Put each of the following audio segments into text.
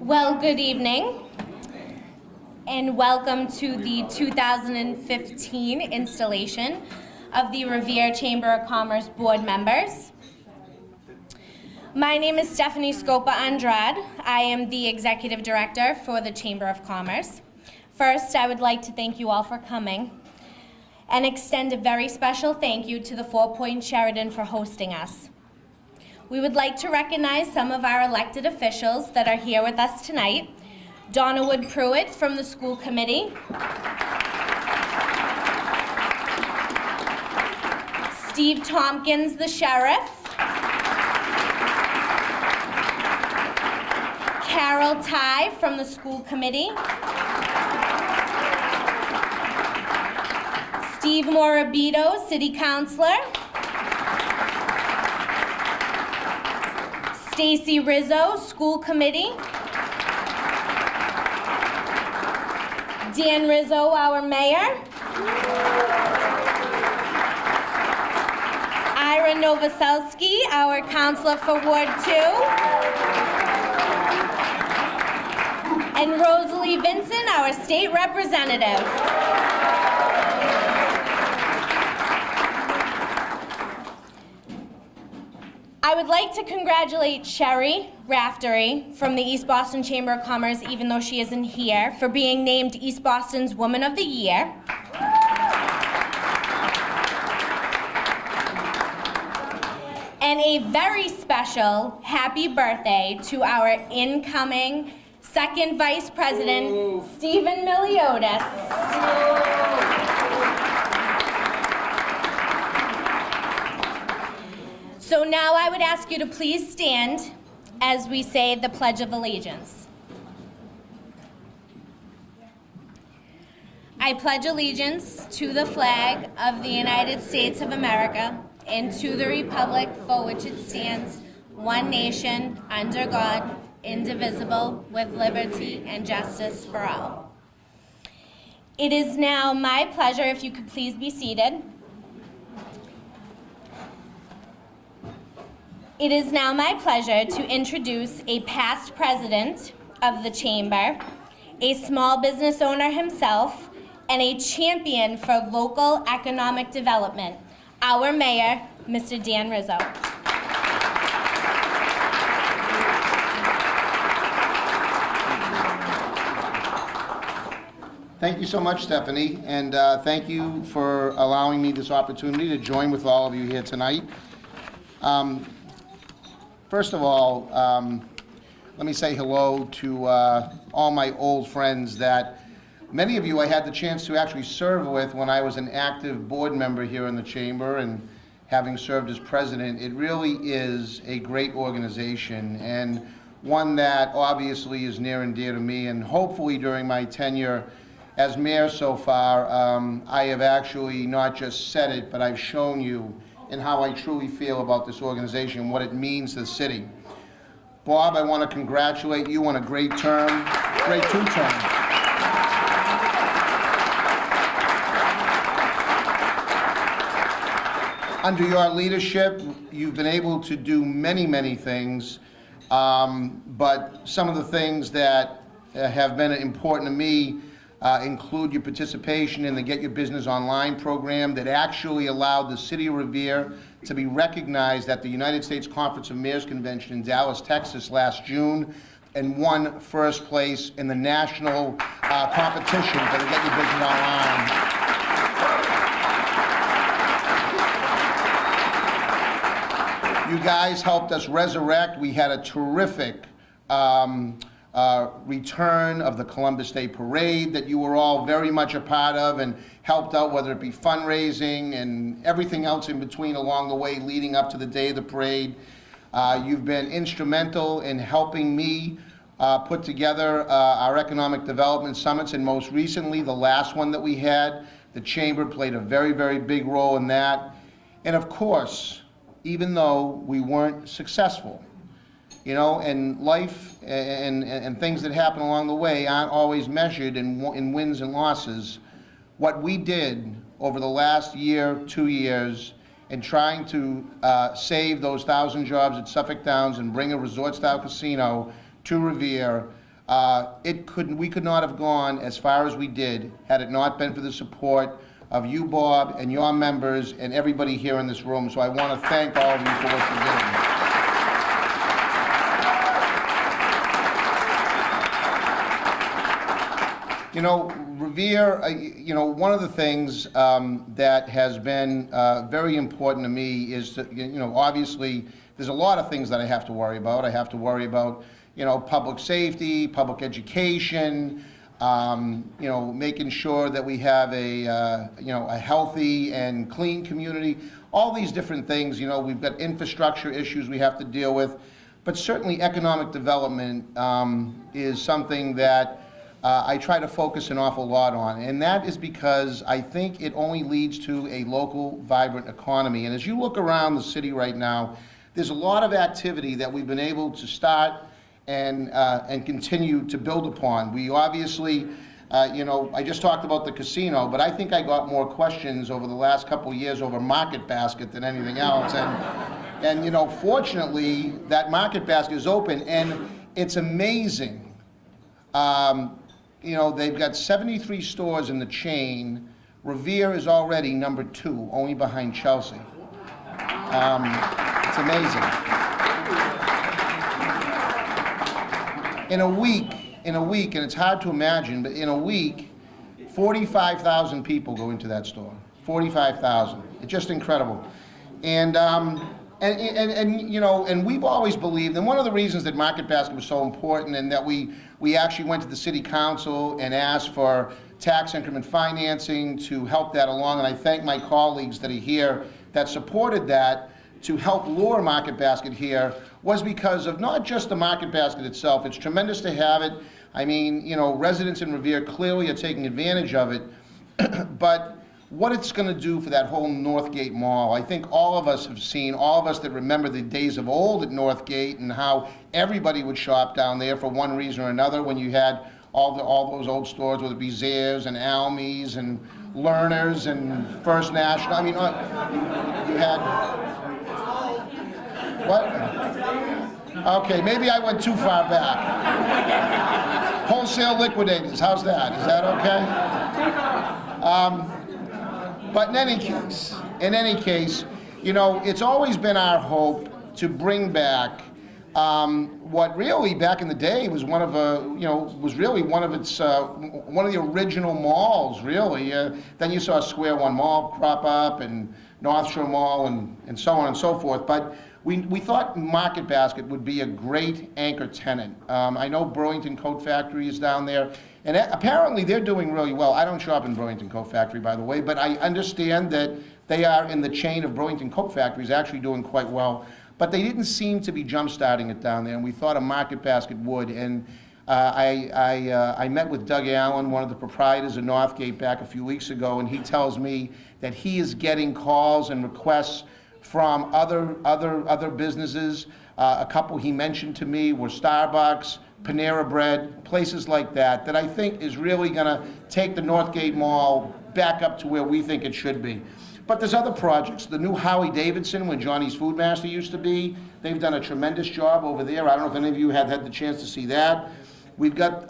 Well, good evening, and welcome to the 2015 installation of the Revere Chamber of Commerce board members. My name is Stephanie Scopa Andrade. I am the Executive Director for the Chamber of Commerce. First, I would like to thank you all for coming and extend a very special thank you to the Four Point Sheraton for hosting us. We would like to recognize some of our elected officials that are here with us tonight. Donna Wood Pruitt from the school committee. Steve Tompkins, the sheriff. Carol Ty from the school committee. Steve Morabito, city councilor. Stacy Rizzo, school committee. Dan Rizzo, our mayor. Ira Novoselsky, our counselor for Ward 2. And Rosalie Vincent, our state representative. I would like to congratulate Sherry Raftery from the East Boston Chamber of Commerce, even though she isn't here, for being named East Boston's Woman of the Year. And a very special happy birthday to our incoming second vice president, Stephen Miliotis. So now I would ask you to please stand as we say the Pledge of Allegiance. I pledge allegiance to the flag of the United States of America and to the republic for which it stands, one nation, under God, indivisible, with liberty and justice for all. It is now my pleasure, if you could please be seated. It is now my pleasure to introduce a past president of the Chamber, a small business owner himself, and a champion for local economic development, our mayor, Mr. Dan Rizzo. Thank you so much, Stephanie, and thank you for allowing me this opportunity to join with all of you here tonight. First of all, let me say hello to all my old friends that many of you I had the chance to actually serve with when I was an active board member here in the Chamber, and having served as president. It really is a great organization, and one that obviously is near and dear to me, and hopefully during my tenure as mayor so far, I have actually not just said it, but I've shown you and how I truly feel about this organization, what it means to the city. Bob, I want to congratulate you on a great term, great two terms. Under your leadership, you've been able to do many, many things, but some of the things that have been important to me include your participation in the Get Your Business Online program that actually allowed the city of Revere to be recognized at the United States Conference of Mayors Convention in Dallas, Texas last June, and won first place in the national competition for the Get Your Business Online. You guys helped us resurrect. We had a terrific return of the Columbus Day Parade that you were all very much a part of and helped out, whether it be fundraising and everything else in between along the way leading up to the day of the parade. You've been instrumental in helping me put together our economic development summits, and most recently, the last one that we had, the Chamber played a very, very big role in that. And of course, even though we weren't successful, you know, and life and things that happen along the way aren't always measured in wins and losses. What we did over the last year, 2 years, in trying to save those 1,000 jobs at Suffolk Downs and bring a resort-style casino to Revere we could not have gone as far as we did had it not been for the support of you, Bob, and your members, and everybody here in this room. So I want to thank all of you for what you're doing. You know, Revere, one of the things that has been very important to me is to, obviously, there's a lot of things that I have to worry about. I have to worry about, public safety, public education, making sure that we have a healthy and clean community. All these different things, we've got infrastructure issues we have to deal with, but certainly economic development is something that I try to focus an awful lot on, and that is because I think it only leads to a local, vibrant economy. And as you look around the city right now, there's a lot of activity that we've been able to start and continue to build upon. We obviously, I just talked about the casino, but I think I got more questions over the last couple of years over Market Basket than anything else. And fortunately, that Market Basket is open, and it's amazing. They've got 73 stores in the chain. Revere is already number 2, only behind Chelsea. It's amazing. In a week, and it's hard to imagine, but in a week, 45,000 people go into that store. 45,000. It's just incredible. And we've always believed, and one of the reasons that Market Basket was so important, and that we actually went to the city council and asked for tax increment financing to help that along, and I thank my colleagues that are here that supported that to help lure Market Basket here, was because of not just the Market Basket itself. It's tremendous to have it. I mean, residents in Revere clearly are taking advantage of it, but what it's going to do for that whole Northgate Mall, I think all of us have seen, all of us that remember the days of old at Northgate and how everybody would shop down there for one reason or another when you had all those old stores, whether it be Zayres and Almies and Learners and First National. I mean, you had... What? Okay, maybe I went too far back. Wholesale Liquidators, how's that? Is that okay? But in any case, it's always been our hope to bring back what really back in the day was one of the original malls, really. Then you saw Square One Mall crop up and North Shore Mall and so on and so forth. But we thought Market Basket would be a great anchor tenant. I know Burlington Coat Factory is down there, and apparently they're doing really well. I don't shop in Burlington Coat Factory, by the way, but I understand that they are in the chain of Burlington Coat Factories actually doing quite well. But they didn't seem to be jump-starting it down there, and we thought a Market Basket would. And I met with Doug Allen, one of the proprietors of Northgate, back a few weeks ago, and he tells me that he is getting calls and requests from other businesses. A couple he mentioned to me were Starbucks, Panera Bread, places like that, that I think is really gonna take the Northgate Mall back up to where we think it should be. But there's other projects. The new Howie Davidson, where Johnny's Food Master used to be, they've done a tremendous job over there. I don't know if any of you had the chance to see that. We've got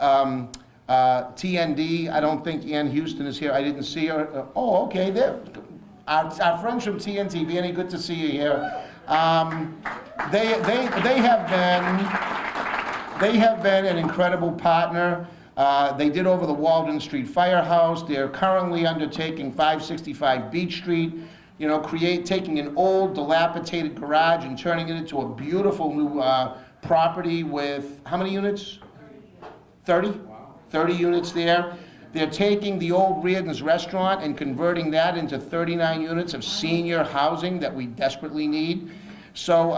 TND. I don't think Ann Houston is here. I didn't see her. Oh, okay, there. Our friends from TNT, Annie, good to see you here. They have been an incredible partner. They did over the Walden Street Firehouse. They're currently undertaking 565 Beach Street, taking an old dilapidated garage and turning it into a beautiful new property with, how many units? 30? Wow. 30 units there. They're taking the old Reardon's restaurant and converting that into 39 units of senior housing that we desperately need. So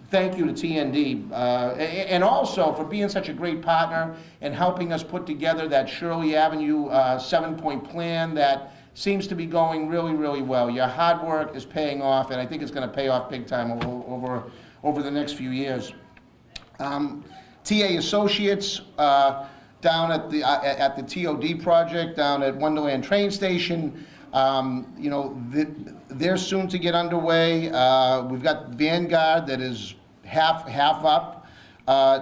thank you to TND, and also for being such a great partner and helping us put together that Shirley Avenue 7-point plan that seems to be going really, really well. Your hard work is paying off, and I think it's going to pay off big time over the next few years. TA Associates down at the TOD project down at Wonderland train station. They're soon to get underway. We've got Vanguard that is half up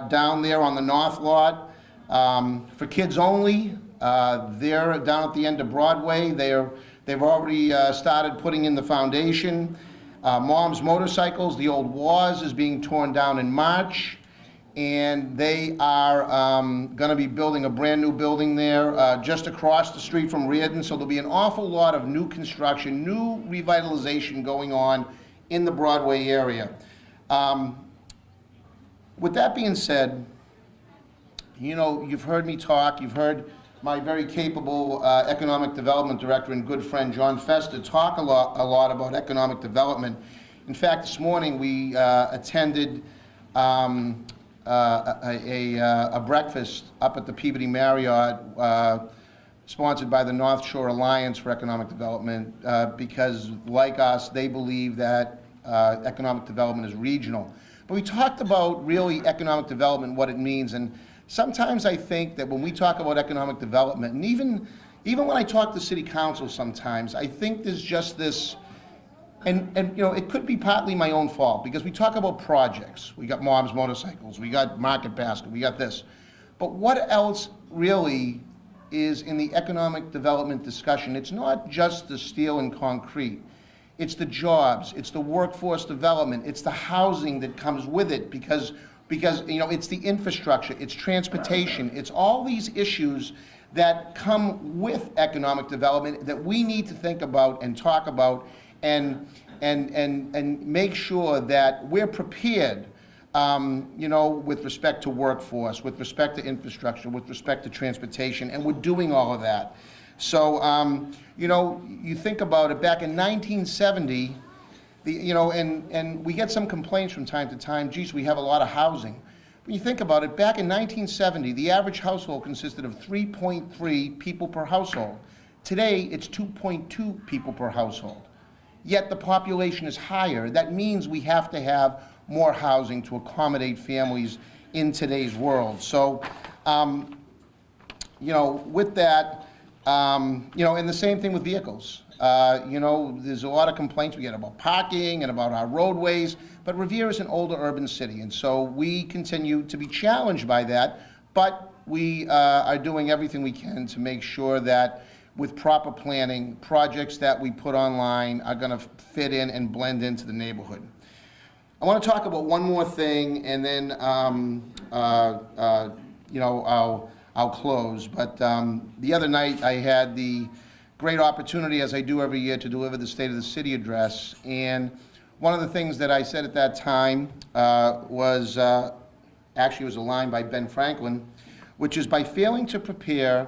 down there on the north lot. For kids only, they're down at the end of Broadway. They've already started putting in the foundation. Mom's Motorcycles, the old Waz, is being torn down in March, and they are going to be building a brand new building there just across the street from Reardon. So there'll be an awful lot of new construction, new revitalization going on in the Broadway area. With that being said, you know, you've heard me talk, you've heard my very capable economic development director and good friend John Festa talk a lot about economic development. In fact, this morning we attended a breakfast up at the Peabody Marriott sponsored by the North Shore Alliance for Economic Development because, like us, they believe that economic development is regional. But we talked about really economic development, what it means, and sometimes I think that when we talk about economic development, and even when I talk to city council sometimes, I think there's just this, and you know, it could be partly my own fault, because we talk about projects. We got Mom's Motorcycles, we got Market Basket, we got this. But what else really is in the economic development discussion? It's not just the steel and concrete. It's the jobs, it's the workforce development, it's the housing that comes with it, because you know, it's the infrastructure, it's transportation, it's all these issues that come with economic development that we need to think about and talk about and make sure that we're prepared, you know, with respect to workforce, with respect to infrastructure, with respect to transportation, and we're doing all of that. So, you know, you think about it, back in 1970, you know, and we get some complaints from time to time, geez, we have a lot of housing. When you think about it, back in 1970, the average household consisted of 3.3 people per household. Today, it's 2.2 people per household. Yet the population is higher. That means we have to have more housing to accommodate families in today's world. So, you know, with that, you know, and the same thing with vehicles. You know, there's a lot of complaints we get about parking and about our roadways, but Revere is an older urban city, and so we continue to be challenged by that, but we are doing everything we can to make sure that with proper planning, projects that we put online are going to fit in and blend into the neighborhood. I want to talk about one more thing, and then, you know, I'll close. But the other night I had the great opportunity, as I do every year, to deliver the State of the City address. And one of the things that I said at that time was, actually it was a line by Ben Franklin, which is, by failing to prepare,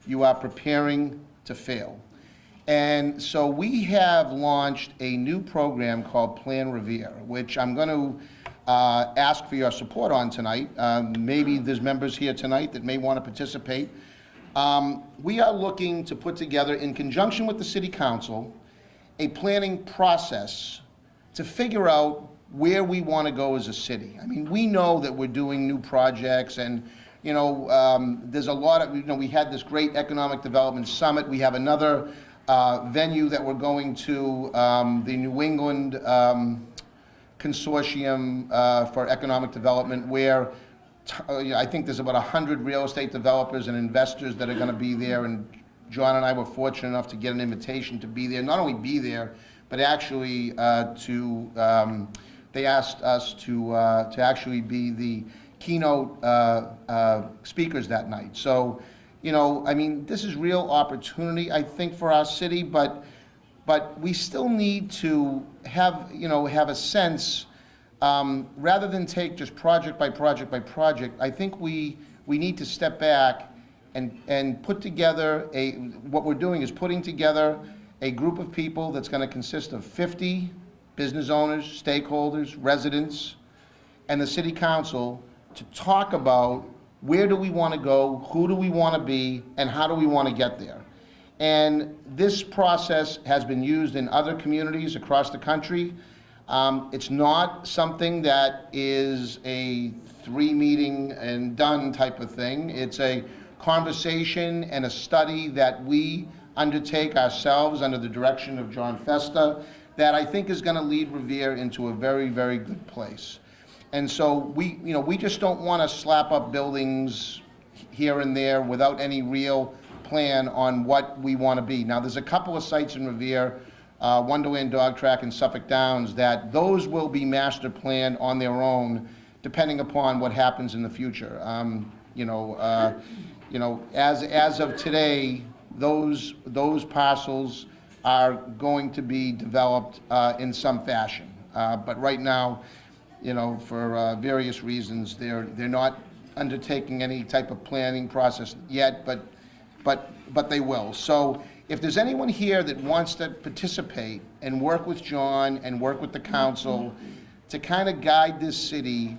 you are preparing to fail. And so we have launched a new program called Plan Revere, which I'm going to ask for your support on tonight. Maybe there's members here tonight that may want to participate. We are looking to put together, in conjunction with the City Council, a planning process to figure out where we want to go as a city. I mean, we know that we're doing new projects, and you know, there's a lot of, you know, we had this great economic development summit. We have another venue that we're going to, the New England Consortium for Economic Development, where I think there's about 100 real estate developers and investors that are going to be there, and John and I were fortunate enough to get an invitation to be there. Not only be there, but actually they asked us to actually be the keynote speakers that night. So, you know, I mean, this is real opportunity, I think, for our city, but we still need to have, you know, have a sense, rather than take just project by project by project. I think we need to step back and put together what we're doing is putting together a group of people that's going to consist of 50 business owners, stakeholders, residents, and the City Council to talk about where do we want to go, who do we want to be, and how do we want to get there. And this process has been used in other communities across the country. It's not something that is a 3-meeting and done type of thing. It's a conversation and a study that we undertake ourselves under the direction of John Festa that I think is going to lead Revere into a very, very good place. And so we just don't want to slap up buildings here and there without any real plan on what we want to be. Now, there's a couple of sites in Revere, Wonderland Dog Track and Suffolk Downs, that those will be master planned on their own, depending upon what happens in the future. As of today, those parcels are going to be developed in some fashion. But right now, for various reasons, they're not undertaking any type of planning process yet, but they will. So if there's anyone here that wants to participate and work with John and work with the council to kind of guide this city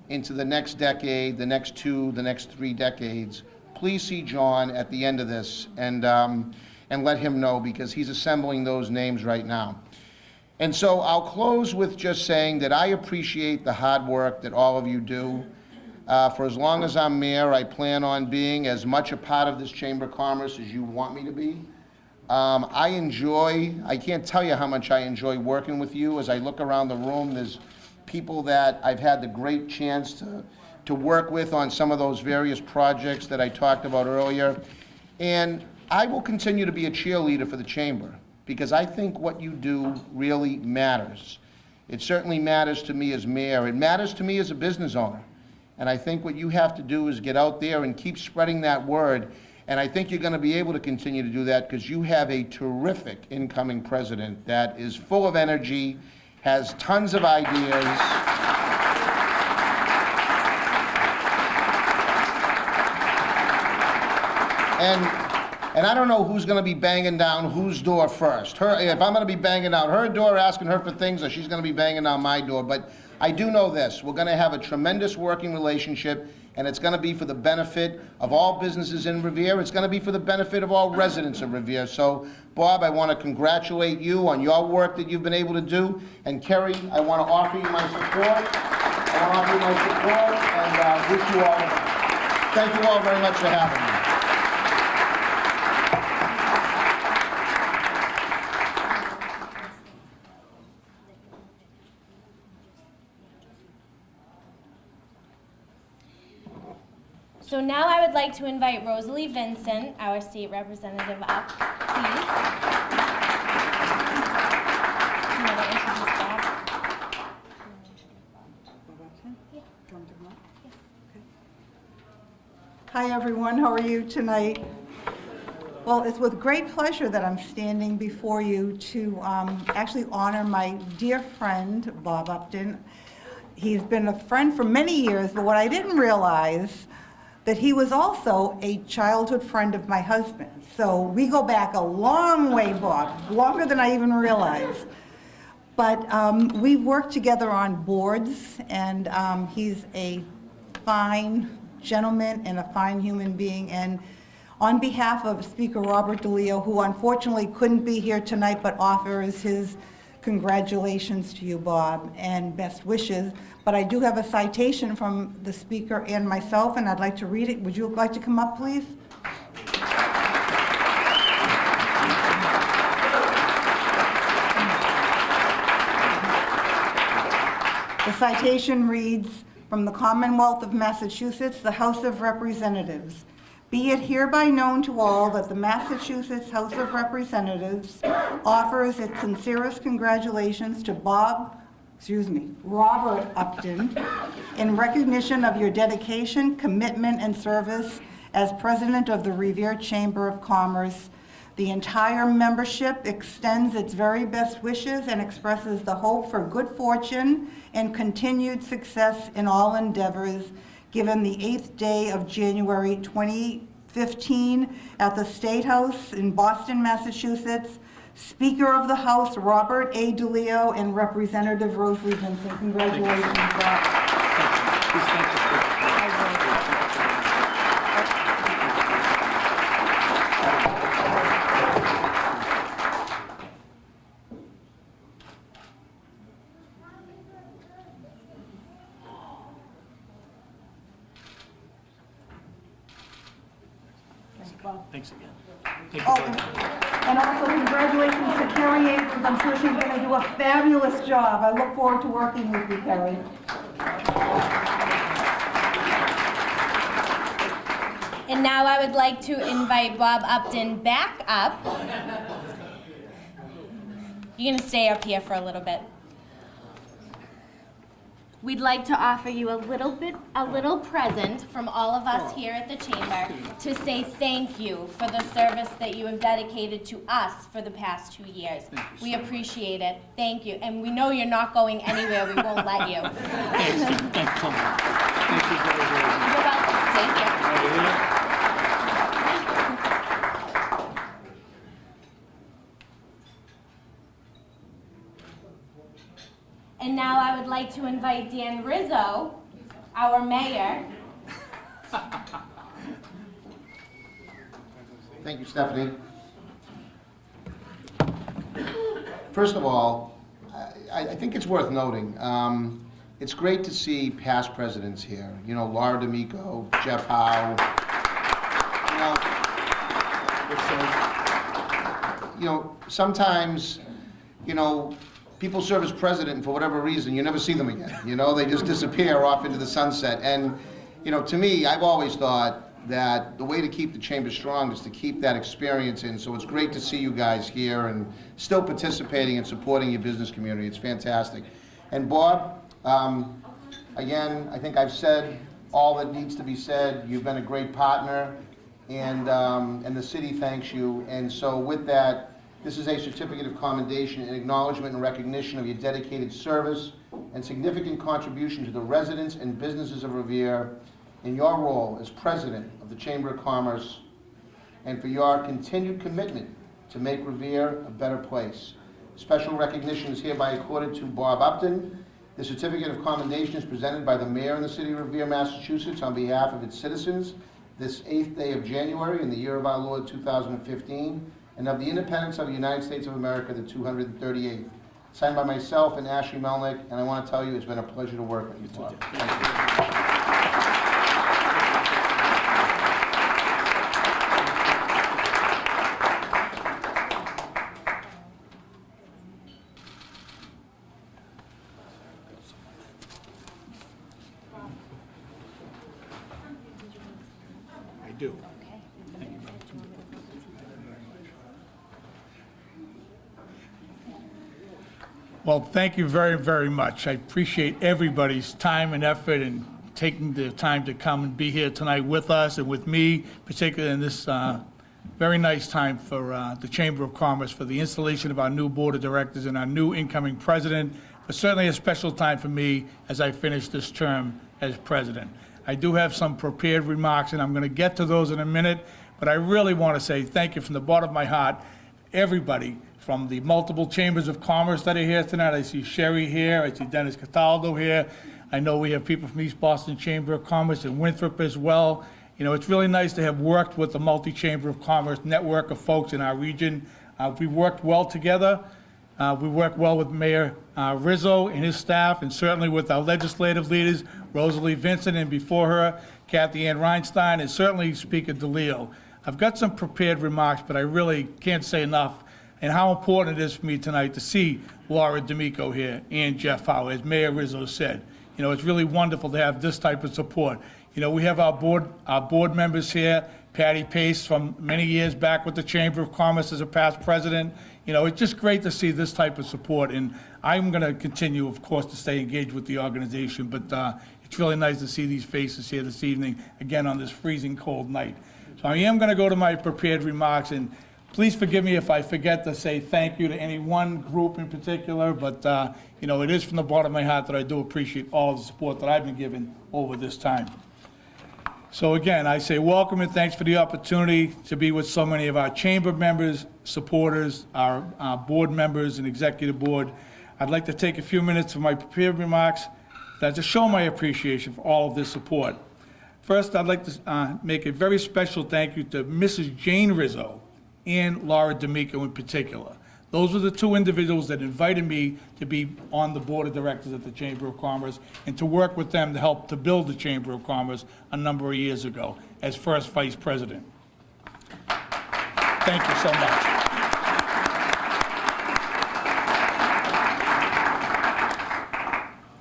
into the next decade, the next 2, the next 3 decades, please see John at the end of this and let him know, because he's assembling those names right now. And so I'll close with just saying that I appreciate the hard work that all of you do. For as long as I'm mayor, I plan on being as much a part of this Chamber of Commerce as you want me to be. I can't tell you how much I enjoy working with you. As I look around the room, there's people that I've had the great chance to work with on some of those various projects that I talked about earlier. And I will continue to be a cheerleader for the Chamber, because I think what you do really matters. It certainly matters to me as mayor. It matters to me as a business owner. And I think what you have to do is get out there and keep spreading that word. And I think you're going to be able to continue to do that, because you have a terrific incoming president that is full of energy, has tons of ideas. And I don't know who's going to be banging down whose door first. If I'm going to be banging down her door, asking her for things, or she's going to be banging down my door. But I do know this: we're going to have a tremendous working relationship, and it's going to be for the benefit of all businesses in Revere. It's going to be for the benefit of all residents of Revere. So, Bob, I want to congratulate you on your work that you've been able to do. And Kerry, I want to offer you my support. And wish you all the best. Thank you all very much for having me. So now I would like to invite Rosalie Vincent, our state representative, up, please. You want to introduce Bob? Hi, everyone. How are you tonight? Well, it's with great pleasure that I'm standing before you to actually honor my dear friend, Bob Upton. He's been a friend for many years, but what I didn't realize that he was also a childhood friend of my husband. So we go back a long way, Bob, longer than I even realized. But we've worked together on boards, and he's a fine gentleman and a fine human being. And on behalf of Speaker Robert DeLeo, who unfortunately couldn't be here tonight but offers his congratulations to you, Bob, and best wishes. But I do have a citation from the speaker and myself, and I'd like to read it. Would you like to come up, please? The citation reads, from the Commonwealth of Massachusetts, the House of Representatives. Be it hereby known to all that the Massachusetts House of Representatives offers its sincerest congratulations to Robert Upton, in recognition of your dedication, commitment, and service as President of the Revere Chamber of Commerce. The entire membership extends its very best wishes and expresses the hope for good fortune and continued success in all endeavors, given the 8th day of January 2015 at the State House in Boston, Massachusetts. Speaker of the House, Robert A. DeLeo, and Representative Rosalie Vincent. Congratulations, Bob. Thanks again. And also congratulations to Carrie Abrams. I'm sure she's going to do a fabulous job. I look forward to working with you, Carrie. And now I would like to invite Bob Upton back up. You're gonna stay up here for a little bit. We'd like to offer you a little present from all of us here at the Chamber to say thank you for the service that you have dedicated to us for the past 2 years. We appreciate it. Thank you. And we know you're not going anywhere. We won't let you. Thanks so much. Thank you very, very much. You're welcome. Thank you. And now I would like to invite Dan Rizzo, our mayor. Thank you, Stephanie. First of all, I think it's worth noting, it's great to see past presidents here. You know, Laura D'Amico, Jeff Howe. Sometimes, people serve as president and for whatever reason, you never see them again. They just disappear off into the sunset. And, to me, I've always thought that the way to keep the chamber strong is to keep that experience in. So it's great to see you guys here and still participating and supporting your business community. It's fantastic. And Bob, again, I think I've said all that needs to be said. You've been a great partner, and the city thanks you. And so with that, this is a certificate of commendation and acknowledgement and recognition of your dedicated service and significant contribution to the residents and businesses of Revere in your role as president of the Chamber of Commerce, and for your continued commitment to make Revere a better place. Special recognition is hereby accorded to Bob Upton. The certificate of commendation is presented by the mayor in the city of Revere, Massachusetts, on behalf of its citizens this 8th day of January in the year of our Lord 2015, and of the independence of the United States of America, the 238th. Signed by myself and Ashley Melnick, and I want to tell you it's been a pleasure to work with you, Bob. Thank you. I do. Well, thank you very, very much. I appreciate everybody's time and effort and taking the time to come and be here tonight with us and with me, particularly in this very nice time for the Chamber of Commerce, for the installation of our new board of directors and our new incoming president, but certainly a special time for me as I finish this term as president. I do have some prepared remarks, and I'm going to get to those in a minute, but I really want to say thank you from the bottom of my heart, everybody, from the multiple chambers of commerce that are here tonight. I see Sherry here, I see Dennis Cataldo here. I know we have people from East Boston Chamber of Commerce and Winthrop as well. It's really nice to have worked with the multi-chamber of commerce network of folks in our region. We worked well together. We work well with Mayor Rizzo and his staff, and certainly with our legislative leaders, Rosalie Vincent, and before her, Kathy Ann Reinstein, and certainly Speaker DeLeo. I've got some prepared remarks, but I really can't say enough and how important it is for me tonight to see Laura D'Amico here and Jeff Howe, as Mayor Rizzo said. It's really wonderful to have this type of support. We have our board members here, Patty Pace from many years back with the Chamber of Commerce as a past president. It's just great to see this type of support, and I'm going to continue, of course, to stay engaged with the organization, but it's really nice to see these faces here this evening, again, on this freezing cold night. So I am going to go to my prepared remarks, and please forgive me if I forget to say thank you to any one group in particular, but it is from the bottom of my heart that I do appreciate all the support that I've been given over this time. So again, I say welcome and thanks for the opportunity to be with so many of our chamber members, supporters, our board members and executive board. I'd like to take a few minutes for my prepared remarks to show my appreciation for all of this support. First, I'd like to make a very special thank you to Mrs. Jane Rizzo and Laura D'Amico in particular. Those were the two individuals that invited me to be on the board of directors at the Chamber of Commerce and to work with them to help to build the Chamber of Commerce a number of years ago as first vice president. Thank you so much.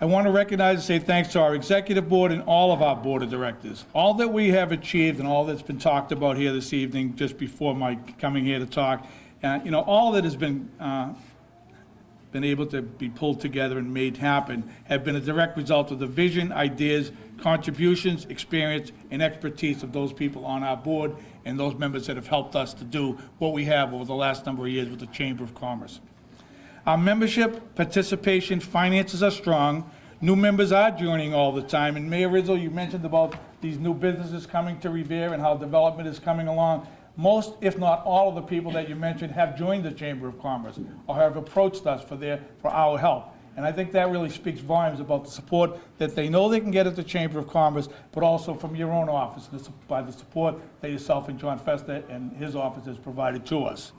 I I want to recognize and say thanks to our executive board and all of our board of directors. All that we have achieved and all that's been talked about here this evening, just before my coming here to talk, all that has been able to be pulled together and made happen have been a direct result of the vision, ideas, contributions, experience, and expertise of those people on our board and those members that have helped us to do what we have over the last number of years with the Chamber of Commerce. Our membership, participation, finances are strong. New members are joining all the time. And Mayor Rizzo, you mentioned about these new businesses coming to Revere and how development is coming along. Most, if not all, of the people that you mentioned have joined the Chamber of Commerce or have approached us for our help. And I think that really speaks volumes about the support that they know they can get at the Chamber of Commerce, but also from your own office, by the support that yourself and John Fester and his office has provided to us.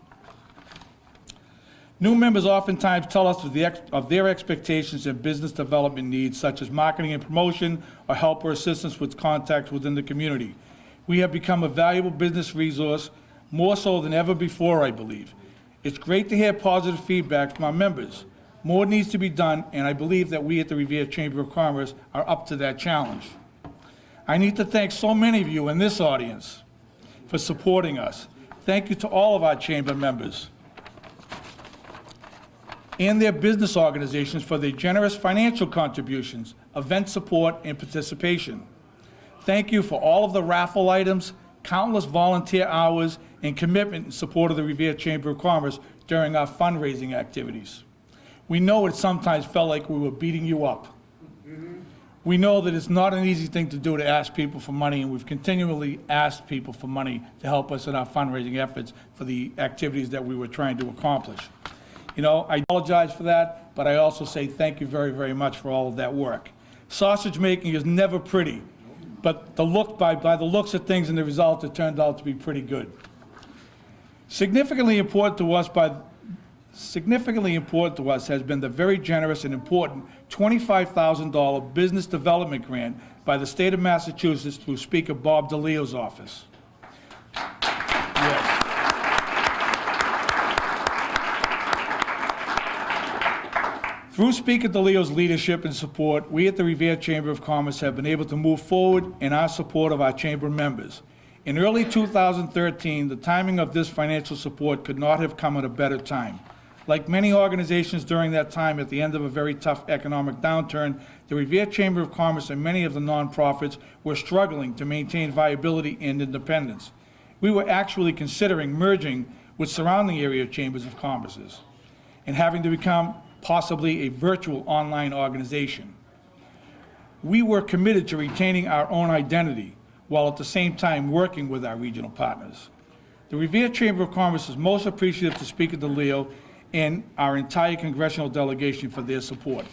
New members oftentimes tell us of their expectations and business development needs, such as marketing and promotion, or help or assistance with contacts within the community. We have become a valuable business resource, more so than ever before, I believe. It's great to hear positive feedback from our members. More needs to be done, and I believe that we at the Revere Chamber of Commerce are up to that challenge. I need to thank so many of you in this audience for supporting us. Thank you to all of our chamber members and their business organizations for their generous financial contributions, event support, and participation. Thank you for all of the raffle items, countless volunteer hours, and commitment in support of the Revere Chamber of Commerce during our fundraising activities. We know it sometimes felt like we were beating you up. We know that it's not an easy thing to do to ask people for money, and we've continually asked people for money to help us in our fundraising efforts for the activities that we were trying to accomplish. I apologize for that, but I also say thank you very, very much for all of that work. Sausage making is never pretty, but by the looks of things and the results, it turned out to be pretty good. Significantly important to us has been the very generous and important $25,000 business development grant by the state of Massachusetts through Speaker Bob DeLeo's office. Yes. Through Speaker DeLeo's leadership and support, we at the Revere Chamber of Commerce have been able to move forward in our support of our chamber members. In early 2013, the timing of this financial support could not have come at a better time. Like many organizations during that time at the end of a very tough economic downturn, the Revere Chamber of Commerce and many of the nonprofits were struggling to maintain viability and independence. We were actually considering merging with surrounding area chambers of commerce and having to become possibly a virtual online organization. We were committed to retaining our own identity while at the same time working with our regional partners. The Revere Chamber of Commerce is most appreciative to Speaker DeLeo and our entire congressional delegation for their support.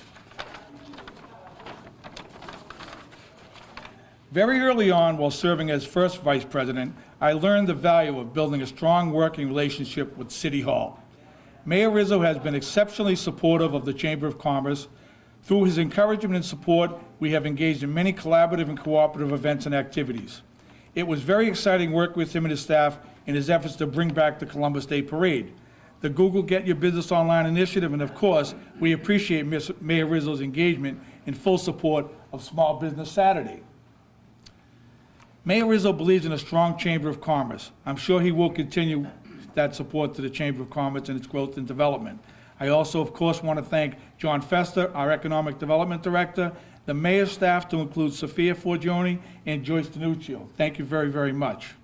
Very early on, while serving as first vice president, I learned the value of building a strong working relationship with City Hall. Mayor Rizzo has been exceptionally supportive of the Chamber of Commerce. Through his encouragement and support, we have engaged in many collaborative and cooperative events and activities. It was very exciting work with him and his staff in his efforts to bring back the Columbus Day Parade, the Google Get Your Business Online initiative, and of course, we appreciate Mayor Rizzo's engagement in full support of Small Business Saturday. Mayor Rizzo believes in a strong Chamber of Commerce. I'm sure he will continue that support to the Chamber of Commerce and its growth and development. I also, of course, want to thank John Fester, our Economic Development Director, the Mayor's staff, to include Sophia Forgione and Joyce DiNuccio. Thank you very, very much.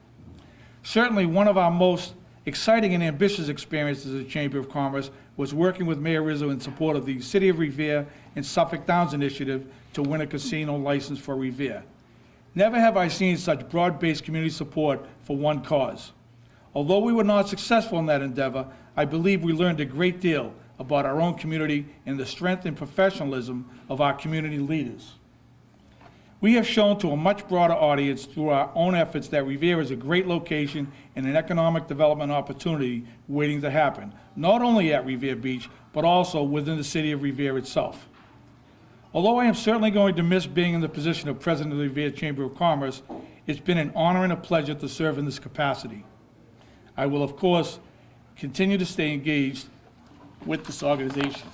Certainly, one of our most exciting and ambitious experiences at the Chamber of Commerce was working with Mayor Rizzo in support of the City of Revere and Suffolk Downs initiative to win a casino license for Revere. Never have I seen such broad-based community support for one cause. Although we were not successful in that endeavor, I believe we learned a great deal about our own community and the strength and professionalism of our community leaders. We have shown to a much broader audience through our own efforts that Revere is a great location and an economic development opportunity waiting to happen, not only at Revere Beach, but also within the city of Revere itself. Although I am certainly going to miss being in the position of President of the Revere Chamber of Commerce, it's been an honor and a pleasure to serve in this capacity. I will, of course, continue to stay engaged with this organization.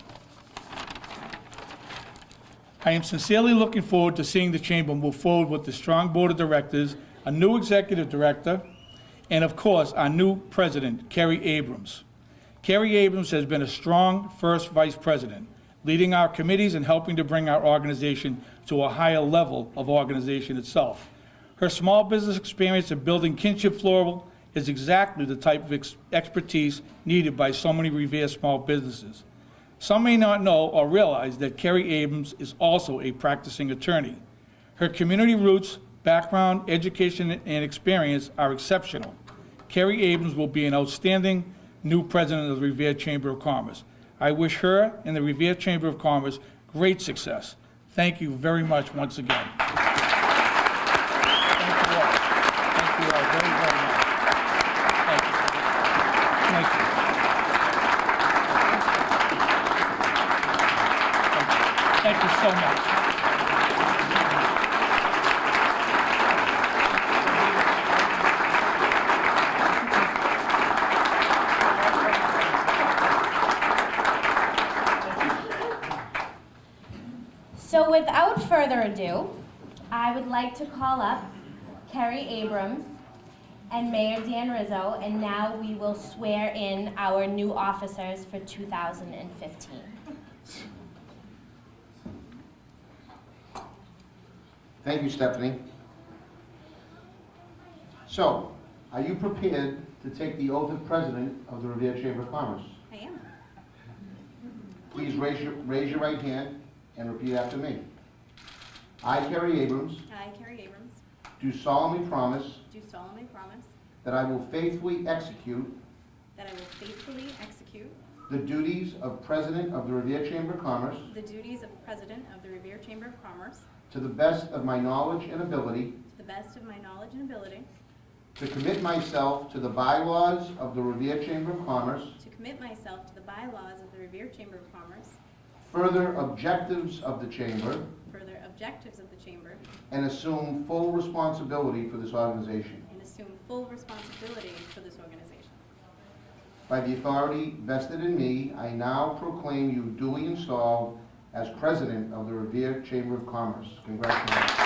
I am sincerely looking forward to seeing the Chamber move forward with the strong Board of Directors, a new Executive Director, and of course, our new President, Kerry Abrams. Kerry Abrams has been a strong first Vice President, leading our committees and helping to bring our organization to a higher level of organization itself. Her small business experience in building kinship floral is exactly the type of expertise needed by so many Revere small businesses. Some may not know or realize that Kerry Abrams is also a practicing attorney. Her community roots, background, education, and experience are exceptional. Kerry Abrams will be an outstanding new president of the Revere Chamber of Commerce. I wish her and the Revere Chamber of Commerce great success. Thank you very much once again. Thank you all. Thank you all very, very much. Thank you. Thank you. Thank you so much. So without further ado, I would like to call up Kerry Abrams and Mayor Dan Rizzo, and now we will swear in our new officers for 2015. Thank you, Stephanie. So, are you prepared to take the oath of President of the Revere Chamber of Commerce? I am. Please raise your right hand and repeat after me. I, Kerry Abrams, I, Kerry Abrams, do solemnly promise do solemnly promise that I will faithfully execute that I will faithfully execute the duties of President of the Revere Chamber of Commerce the duties of President of the Revere Chamber of Commerce to the best of my knowledge and ability, to the best of my knowledge and ability, to commit myself to the bylaws of the Revere Chamber of Commerce, to commit myself to the bylaws of the Revere Chamber of Commerce, further objectives of the Chamber, further objectives of the Chamber, and assume full responsibility for this organization. and assume full responsibility for this organization. By the authority vested in me, I now proclaim you duly installed as President of the Revere Chamber of Commerce. Congratulations.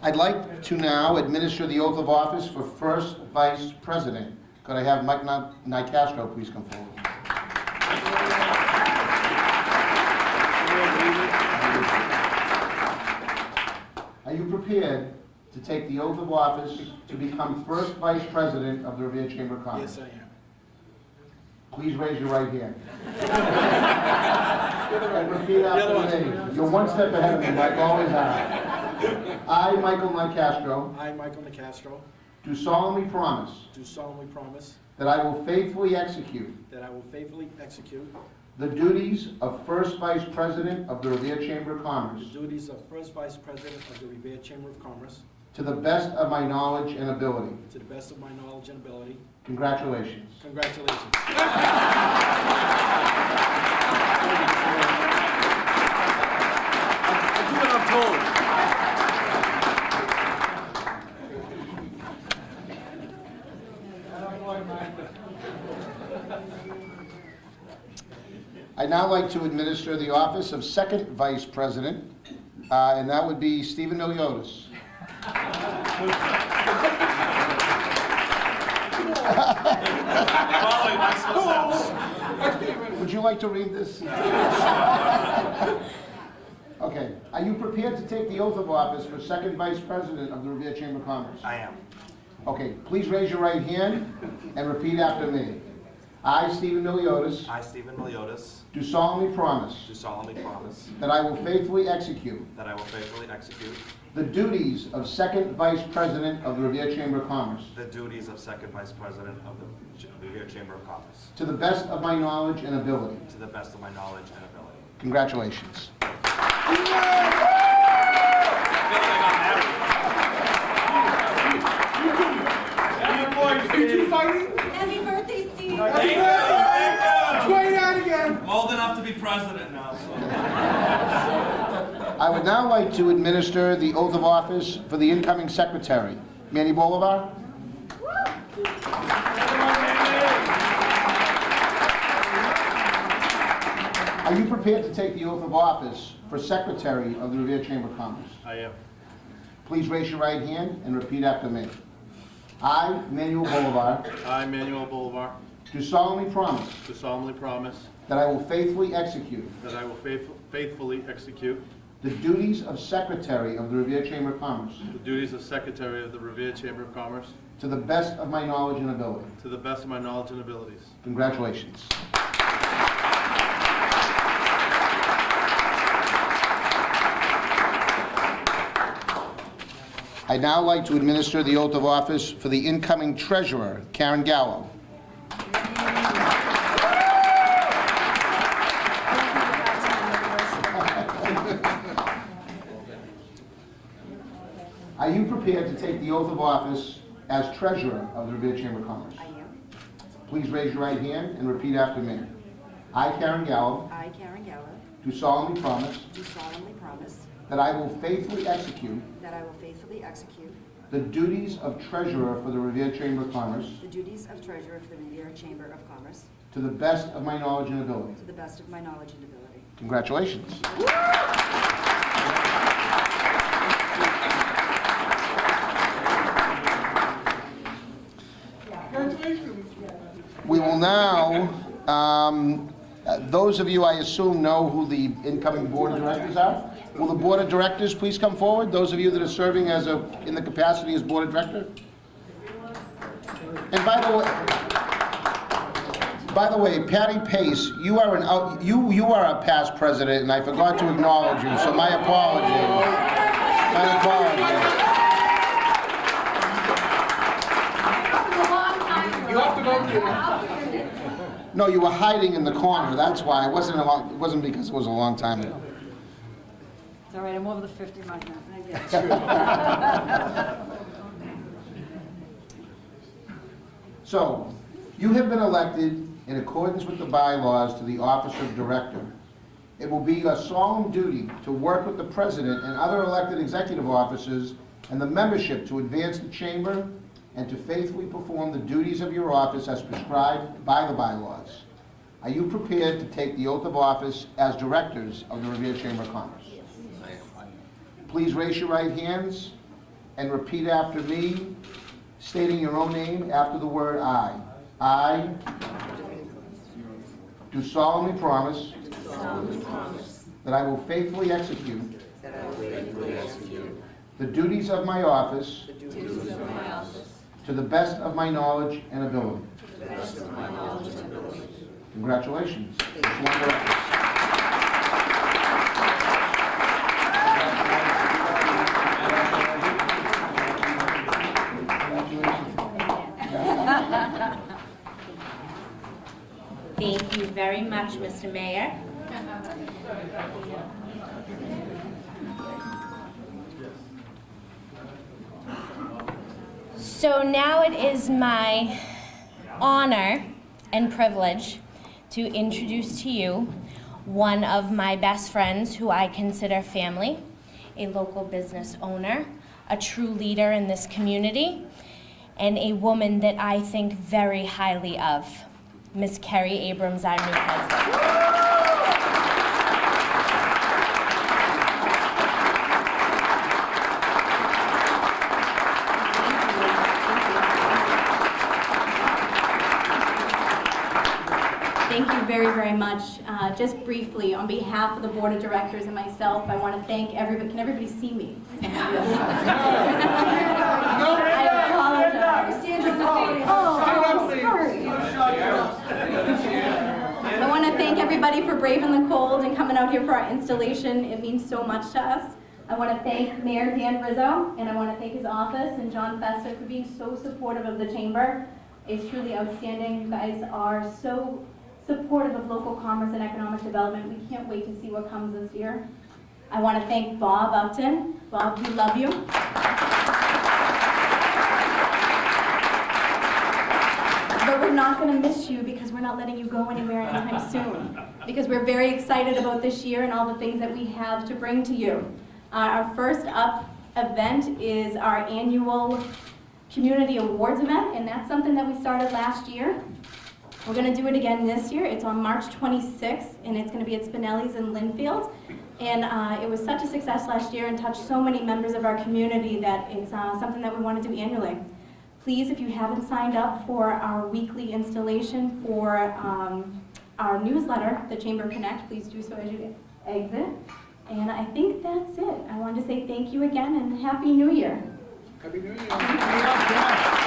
I'd like to now administer the oath of office for first Vice President. Could I have Mike Nicastro please come forward? Are you prepared to take the oath of office to become first Vice President of the Revere Chamber of Commerce? Yes, I am. Please raise your right hand. And repeat after me. You're one step ahead of me, like always are. I, Michael Nicastro, I, Michael Nicastro, do solemnly promise do solemnly promise that I will faithfully execute that I will faithfully execute the duties of First Vice President of the Revere Chamber of the Commerce duties of First Vice President of the Revere Chamber of Commerce to the best of my knowledge and ability. to the best of my knowledge and ability. Congratulations. Congratulations. I do what I'm told. I'd now like to administer the office of Second Vice President, and that would be Stephen Miliotis. Would you like to read this? Okay. Are you prepared to take the oath of office for Second Vice President of the Revere Chamber of Commerce? I am. Okay, please raise your right hand and repeat after me. I, Stephen Miliotis, I, Stephen Miliotis, do solemnly promise do solemnly promise that I will faithfully execute that I will faithfully execute the duties of Second Vice President of the Revere Chamber of Commerce the duties of Second Vice President of the Revere Chamber of Commerce to the best of my knowledge and ability. to the best of my knowledge and ability. Congratulations. Happy birthday, Steve. I'm old enough to be president now, so. I would now like to administer the oath of office for the incoming secretary. Manny Bolivar. Are you prepared to take the oath of office for secretary of the Revere Chamber of Commerce? I am. Please raise your right hand and repeat after me. I, Manuel Bolivar, I, Manuel Bolivar, do solemnly promise do solemnly promise that I will faithfully execute that I will faithfully execute the duties of secretary of the Revere Chamber of Commerce the duties of Secretary of the Revere Chamber of Commerce to the best of my knowledge and ability. to the best of my knowledge and abilities. Congratulations. I'd now like to administer the oath of office for the incoming treasurer, Karen Gallo. Are you prepared to take the oath of office as treasurer of the Revere Chamber of Commerce? I am. Please raise your right hand and repeat after me. I, Karen Gallo, I, Karen Gallo, do solemnly promise do solemnly promise that I will faithfully execute that I will faithfully execute the duties of treasurer for the Revere Chamber of Commerce the duties of treasurer for the Revere Chamber of Commerce to the best of my knowledge and ability. to the best of my knowledge and ability. Congratulations. We will now, those of you I assume know who the incoming board of directors are. Will the board of directors please come forward? Those of you that are serving as in the capacity as board of director? And by the way, Patty Pace, you are you are a past president, and I forgot to acknowledge you, so my apologies. My apologies. No, you were hiding in the corner, that's why. It wasn't because it was a long time ago. It's all right, I'm over the 50 mark now. So, you have been elected in accordance with the bylaws to the office of director. It will be your solemn duty to work with the president and other elected executive officers and the membership to advance the chamber and to faithfully perform the duties of your office as prescribed by the bylaws. Are you prepared to take the oath of office as directors of the Revere Chamber of Commerce? Yes. Please raise your right hands and repeat after me, stating your own name after the word I. I do solemnly promise that I will faithfully execute the duties of my office to the best of my knowledge and ability. Congratulations. Thank you very much, Mr. Mayor. So now it is my honor and privilege to introduce to you one of my best friends who I consider family, a local business owner, a true leader in this community, and a woman that I think very highly of, Miss Kerry Abrams, our new president. Thank you very, very much. Just briefly, on behalf of the Board of Directors and myself, I want to thank everybody. Can everybody see me? I apologize. Oh, sorry. I want to thank everybody for braving the cold and coming out here for our installation. It means so much to us. I want to thank Mayor Dan Rizzo, and I want to thank his office and John Fester for being so supportive of the chamber. It's truly outstanding. You guys are so supportive of local commerce and economic development. We can't wait to see what comes this year. I want to thank Bob Upton. Bob, we love you. But we're not going to miss you because we're not letting you go anywhere anytime soon. Because we're very excited about this year and all the things that we have to bring to you. Our first up event is our annual Community Awards event, and that's something that we started last year. We're going to do it again this year. It's on March 26th, and it's going to be at Spinelli's in Linfield. And it was such a success last year and touched so many members of our community that it's something that we want to do annually. Please, if you haven't signed up for our weekly installation for our newsletter, the Chamber Connect, please do so as you exit. And I think that's it. I wanted to say thank you again and Happy New Year. Happy New Year.